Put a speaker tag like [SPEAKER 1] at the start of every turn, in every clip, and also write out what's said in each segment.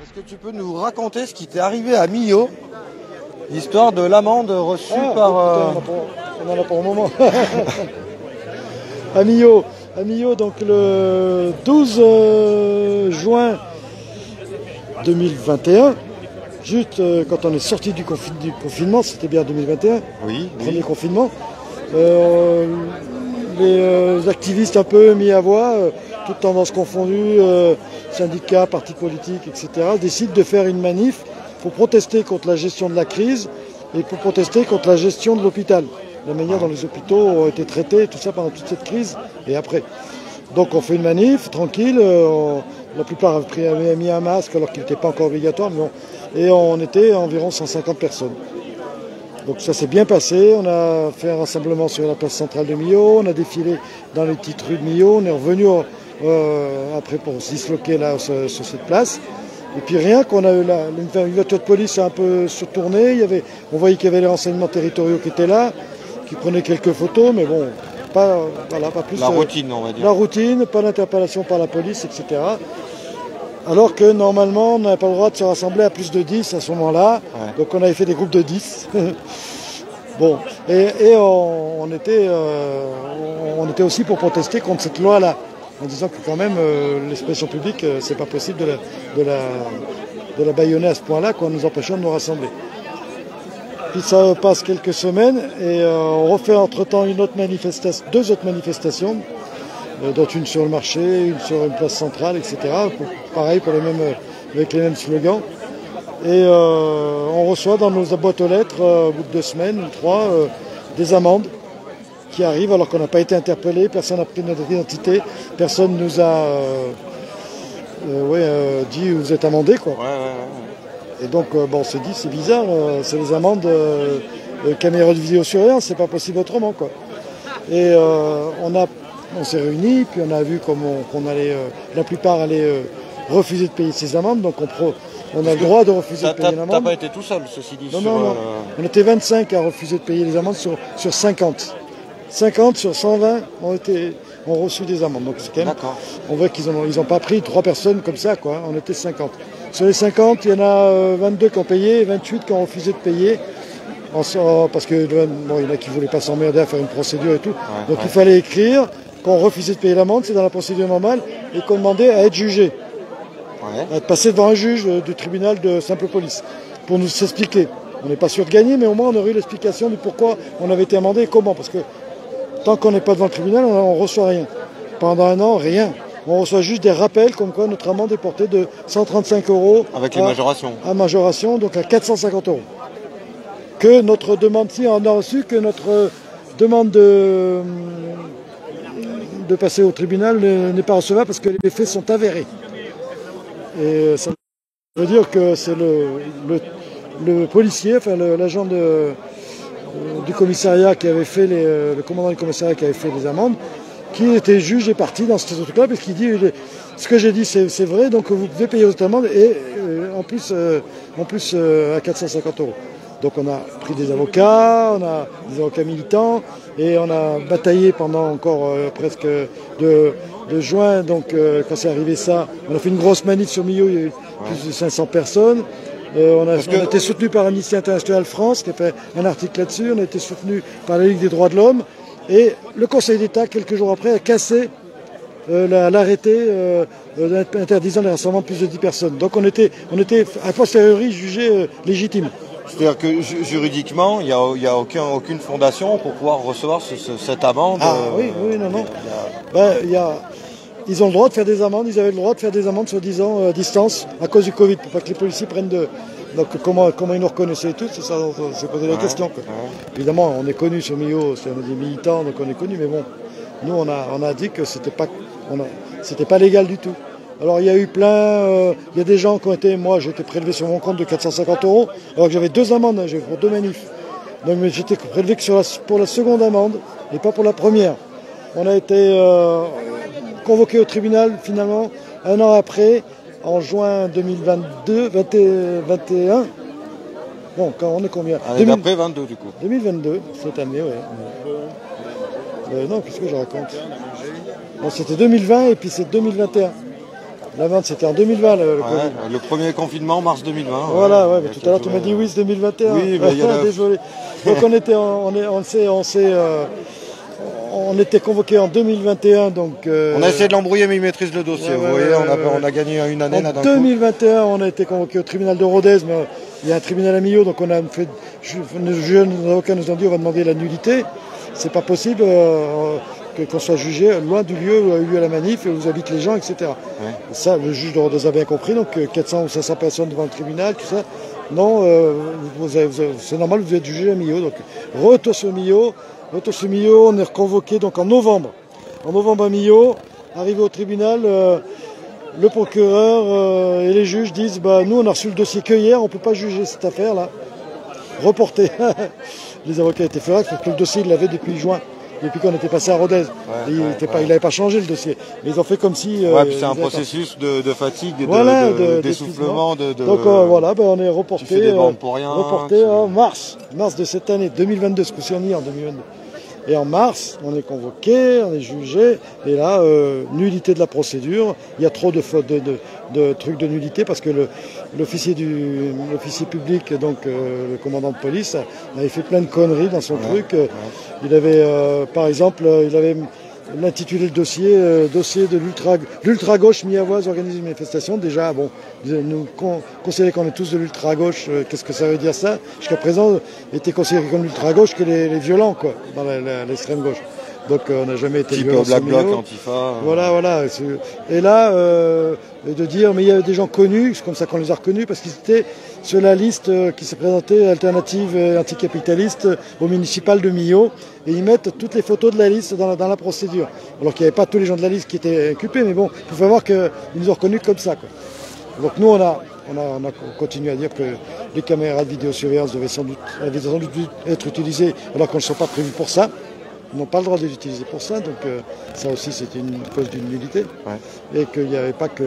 [SPEAKER 1] Est-ce que tu peux nous raconter ce qui t'est arrivé à Millau, l'histoire de l'amende reçue par...
[SPEAKER 2] On en a pour un moment. À Millau, donc le 12 juin 2021, juste quand on est sorti du confinement, c'était bien 2021,
[SPEAKER 1] Oui,
[SPEAKER 2] premier confinement, les activistes un peu mis à voix, toutes tendances confondues, syndicats, partis politiques, etc., décident de faire une manif pour protester contre la gestion de la crise et pour protester contre la gestion de l'hôpital, la manière dont les hôpitaux ont été traités, tout ça pendant toute cette crise et après. Donc on fait une manif, tranquille, la plupart avaient mis un masque alors qu'il n'était pas encore obligatoire, mais et on était environ 150 personnes. Donc ça s'est bien passé, on a fait un rassemblement sur la place centrale de Millau, on a défilé dans les petites rues de Millau, on est revenu après pour se disloquer là sur cette place. Et puis rien qu'on a eu une voiture de police a un peu se tourné, on voyait qu'il y avait les renseignements territoriaux qui étaient là, qui prenaient quelques photos, mais bon, pas plus.
[SPEAKER 1] La routine, on va dire.
[SPEAKER 2] La routine, pas d'interpellation par la police, etc. Alors que normalement, on n'avait pas le droit de se rassembler à plus de 10 à ce moment-là. Ouais. Donc on avait fait des groupes de 10. Bon, et on était aussi pour protester contre cette loi-là, en disant que quand même l'expression publique, c'est pas possible de la bâillonner à ce point-là, qu'en nous empêchant de nous rassembler. Puis ça passe quelques semaines et on refait entre-temps deux autres manifestations, dont une sur le marché, une sur une place centrale, etc. Pareil avec les mêmes slogans. Et on reçoit dans nos boîtes aux lettres, au bout de 2 semaines ou 3, des amendes qui arrivent alors qu'on n'a pas été interpellé, personne n'a pris notre identité, personne nous a dit vous êtes amendé, quoi. Ouais. Et donc on s'est dit c'est bizarre, c'est les amendes caméras de vidéosurveillance, c'est pas possible autrement, quoi. Et on s'est réunis, puis on a vu qu'on allait, la plupart allaient refuser de payer ces amendes, donc on a le droit de refuser de payer l'amende.
[SPEAKER 1] T'as pas été tout seul, ceci dit.
[SPEAKER 2] Non. On était 25 à refuser de payer les amendes sur 50. 50 sur 120 ont reçu des amendes. Donc c'est quand même, on voit qu'ils n'ont pas pris 3 personnes comme ça, quoi. On était 50. Sur les 50, il y en a 22 qui ont payé et 28 qui ont refusé de payer. Parce que il y en a qui ne voulaient pas s'emmerder à faire une procédure et tout. Donc il fallait écrire qu'on refusait de payer l'amende, c'est dans la procédure normale, et qu'on demandait à être jugé. À être passé devant un juge du tribunal de simple police pour nous s'expliquer. On n'est pas sûr de gagner, mais au moins on aurait eu l'explication de pourquoi on avait été amendé et comment. Parce que tant qu'on n'est pas devant le tribunal, on ne reçoit rien. Pendant un an, rien. On reçoit juste des rappels comme quoi notre amende est portée de 135 €
[SPEAKER 1] avec les majorations.
[SPEAKER 2] À majoration, donc à 450 €. Que notre demande, si on a reçu, que notre demande de passer au tribunal n'est pas recevable parce que les faits sont avérés. Et ça veut dire que c'est le policier, enfin l'agent du commissariat qui avait fait le commandant du commissariat qui avait fait les amendes, qui était juge et parti dans ce truc-là, parce qu'il dit ce que j'ai dit c'est vrai, donc vous pouvez payer votre amende et en plus à 450 €. Donc on a pris des avocats militants, et on a bataillé pendant encore presque de juin, donc quand c'est arrivé ça, on a fait une grosse manif sur Millau, il y a eu plus de 500 personnes. On a été soutenu par Amnesty International France, qui a fait un article là-dessus, on a été soutenu par la Ligue des droits de l'homme, et le Conseil d'État, quelques jours après, a cassé l'arrêté interdisant les rassemblements de plus de 10 personnes. Donc on était a posteriori jugé légitime.
[SPEAKER 1] C'est-à-dire que juridiquement, il n'y a aucune fondation pour pouvoir recevoir cette amende.
[SPEAKER 2] Non. Ils ont le droit de faire des amendes, ils avaient le droit de faire des amendes soi-disant à distance à cause du Covid, pour pas que les policiers prennent Donc comment ils nous reconnaissaient et tout, c'est ça, on s'est posé la question. Évidemment, on est connus sur Millau, on est des militants, donc on est connus, mais bon, nous on a dit que c'était pas légal du tout. Alors il y a eu il y a des gens qui ont été, moi j'ai été prélevé sur mon compte de 450 €, alors que j'avais 2 amendes, j'ai fait pour 2 manifs. Donc j'étais prélevé que pour la seconde amende et pas pour la première. On a été convoqué au tribunal finalement un an après, en juin 2021, Bon, quand on est combien?
[SPEAKER 1] L'année d'après, 22 du coup.
[SPEAKER 2] 2022, cette année, ouais. Non, qu'est-ce que je raconte? Bon, c'était 2020 et puis c'est 2021. La vente, c'était en 2020, le Covid.
[SPEAKER 1] Le premier confinement, mars 2020.
[SPEAKER 2] Voilà, ouais, mais tout à l'heure, tu m'as dit oui, c'est 2021.
[SPEAKER 1] Oui, mais il y a
[SPEAKER 2] désolé. Donc on était convoqué en 2021, donc...
[SPEAKER 1] On a essayé de l'embrouiller, mais il maîtrise le dossier. Vous voyez, on a gagné une année là d'un coup.
[SPEAKER 2] En 2021, on a été convoqué au tribunal de Rodez, mais il y a un tribunal à Millau, donc on a fait... Nos avocats nous ont dit on va demander la nullité. C'est pas possible qu'on soit jugé loin du lieu où a eu lieu la manif et où habitent les gens, etc. Ouais. Ça, le juge de Rodez a bien compris, donc 400 ou 500 personnes devant le tribunal, tout ça. Non, c'est normal, vous êtes jugé à Millau. Donc, retour sur Millau, on est reconvoqué donc en novembre. En novembre à Millau, arrivé au tribunal, le procureur et les juges disent nous on a reçu le dossier que hier, on ne peut pas juger cette affaire-là. Reporté. Les avocats étaient furax parce que le dossier ils l'avaient depuis juin. Depuis qu'on était passé à Rodez. Il n'avait pas changé le dossier. Mais ils ont fait comme si...
[SPEAKER 1] puis c'est un processus de fatigue, d'essoufflement.
[SPEAKER 2] Donc on est reporté,
[SPEAKER 1] tu fais des bandes pour rien,
[SPEAKER 2] en mars de cette année, 2022, ce coup-ci on y est en 2022. Et en mars, on est convoqué, on est jugé, et là, nullité de la procédure. Il y a trop de trucs de nullité parce que l'officier public, donc le commandant de police, avait fait plein de conneries dans son truc. Il avait, par exemple, l'intitulé le dossier de l'ultra-gauche mi-avoise organise une manifestation. Déjà, bon, nous considérer qu'on est tous de l'ultra-gauche, qu'est-ce que ça veut dire ça? Jusqu'à présent, était considéré comme l'ultra-gauche que les violents, quoi, dans l'extrême gauche. Donc on n'a jamais été violent.
[SPEAKER 1] Type Black Bloc, Antifa.
[SPEAKER 2] Voilà. Et là, de dire, mais il y a des gens connus, c'est comme ça qu'on les a reconnus, parce qu'ils étaient sur la liste qui s'est présentée alternative et anticapitaliste au municipal de Millau, et ils mettent toutes les photos de la liste dans la procédure. Alors qu'il n'y avait pas tous les gens de la liste qui étaient inculpés, mais bon, il faut voir qu'ils nous ont reconnus comme ça, quoi. Donc nous, on a continué à dire que les caméras de vidéosurveillance avaient sans doute être utilisées alors qu'elles ne sont pas prévues pour ça. Ils n'ont pas le droit de les utiliser pour ça, donc ça aussi c'était une cause d'une nullité. Et qu'il n'y avait pas que...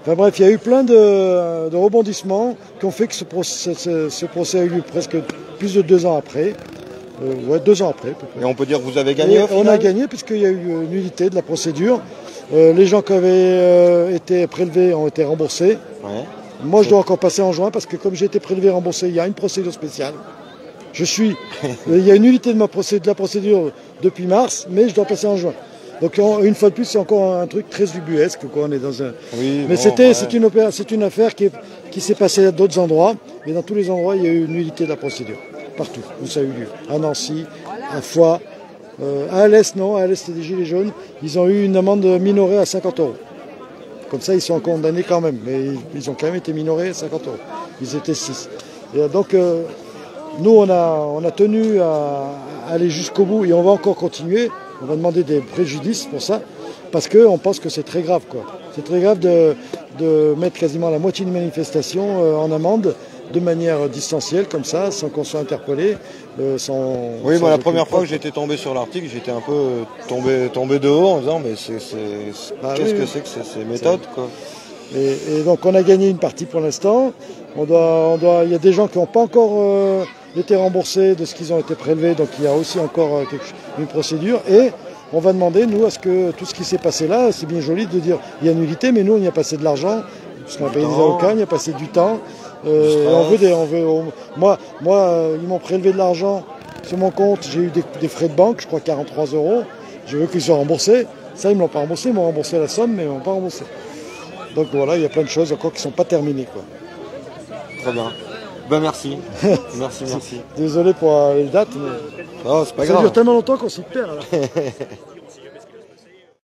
[SPEAKER 2] Enfin bref, il y a eu plein de rebondissements qui ont fait que ce procès a eu lieu presque plus de 2 ans après. 2 ans après. À peu près.
[SPEAKER 1] Et on peut dire que vous avez gagné au final ?
[SPEAKER 2] On a gagné puisqu'il y a eu nullité de la procédure. Les gens qui avaient été prélevés ont été remboursés. Moi je dois encore passer en juin parce que comme j'ai été prélevé et remboursé, il y a une procédure spéciale. Il y a une nullité de la procédure depuis mars, mais je dois passer en juin. Donc une fois de plus, c'est encore un truc très ubuesque, quoi. On est dans un. Mais c'est une affaire qui s'est passée à d'autres endroits, mais dans tous les endroits, il y a eu une nullité de la procédure, partout où ça a eu lieu. À Nancy, à Foix, à Alès, non, à Alès c'était des gilets jaunes. Ils ont eu une amende minorée à 50 €. Comme ça, ils sont condamnés quand même, mais ils ont quand même été minorés à 50 €. Ils étaient 6. Et donc nous, on a tenu à aller jusqu'au bout et on va encore continuer. On va demander des préjudices pour ça, parce qu'on pense que c'est très grave, quoi. C'est très grave de mettre quasiment la moitié d'une manifestation en amende de manière distancielle, comme ça, sans qu'on soit interpellé.
[SPEAKER 1] Oui, moi, la première fois que j'étais tombé sur l'article, j'étais un peu tombé de haut en disant, mais qu'est-ce que c'est que ces méthodes, quoi.
[SPEAKER 2] Et donc, on a gagné une partie pour l'instant. Il y a des gens qui n'ont pas encore été remboursés de ce qu'ils ont été prélevés, donc il y a aussi encore une procédure. Et on va demander, nous, à ce que tout ce qui s'est passé là, c'est bien joli de dire il y a nullité, mais nous, on y a passé de l'argent, parce qu'on a payé des avocats, on y a passé du temps. Moi, ils m'ont prélevé de l'argent sur mon compte, j'ai eu des frais de banque, je crois 43 €. Je veux qu'ils soient remboursés. Ça, ils ne me l'ont pas remboursé, ils m'ont remboursé la somme, mais ils ne m'ont pas remboursé. Donc voilà, il y a plein de choses encore qui ne sont pas terminées, quoi.
[SPEAKER 1] Très bien. Merci. Merci.
[SPEAKER 2] Désolé pour les dates, mais
[SPEAKER 1] non, c'est pas grave.
[SPEAKER 2] Ça dure tellement longtemps qu'on s'y perd. Alors.